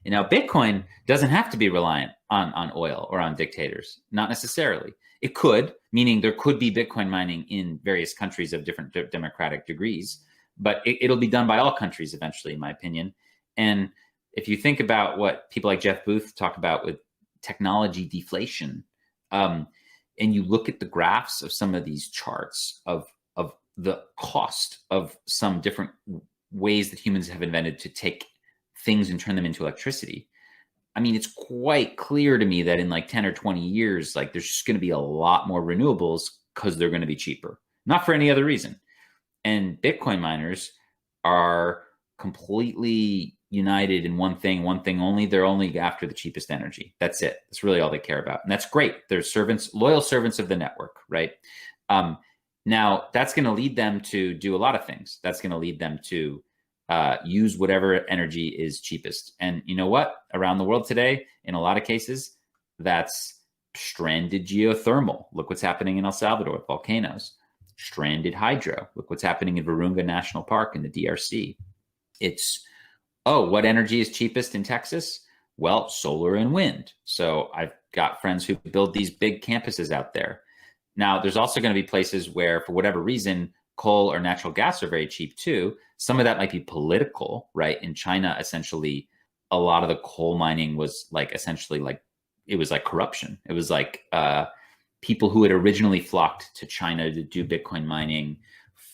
Now, Bitcoin doesn't have to be reliant on oil or on dictators, not necessarily. It could, meaning there could be Bitcoin mining in various countries of different democratic degrees, but it'll be done by all countries eventually, in my opinion. And if you think about what people like Jeff Booth talk about with technology deflation, and you look at the graphs of some of these charts of the cost of some different ways that humans have invented to take things and turn them into electricity. I mean, it's quite clear to me that in like 10 or 20 years, like there's just going to be a lot more renewables because they're going to be cheaper, not for any other reason. And Bitcoin miners are completely united in one thing only. They're only after the cheapest energy. That's it. That's really all they care about. And that's great. They're servants, loyal servants of the network, right? Now, that's going to lead them to do a lot of things. That's going to lead them to use whatever energy is cheapest. And you know what? Around the world today, in a lot of cases, that's stranded geothermal. Look what's happening in El Salvador with volcanoes. Stranded hydro. Look what's happening in Virunga National Park in the DRC. It's, oh, what energy is cheapest in Texas? Well, solar and wind. So I've got friends who build these big campuses out there. Now, there's also going to be places where, for whatever reason, coal or natural gas are very cheap too. Some of that might be political, right? In China, essentially, a lot of the coal mining was like essentially like, it was like corruption. It was like people who had originally flocked to China to do Bitcoin mining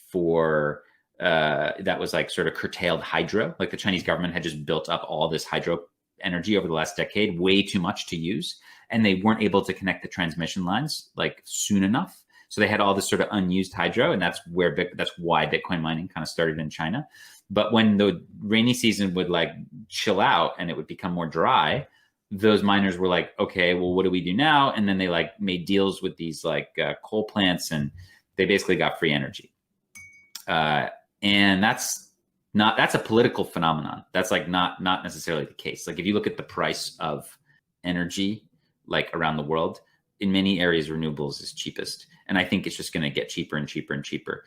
for that was like sort of curtailed hydro. Like the Chinese government had just built up all this hydro energy over the last decade, way too much to use. And they weren't able to connect the transmission lines like soon enough. So they had all this sort of unused hydro, and that's why Bitcoin mining kind of started in China. But when the rainy season would like chill out and it would become more dry, those miners were like, okay, well, what do we do now? And then they like made deals with these like coal plants, and they basically got free energy. And that's a political phenomenon. That's like not necessarily the case. Like if you look at the price of energy, like around the world, in many areas, renewables is cheapest. And I think it's just going to get cheaper and cheaper and cheaper.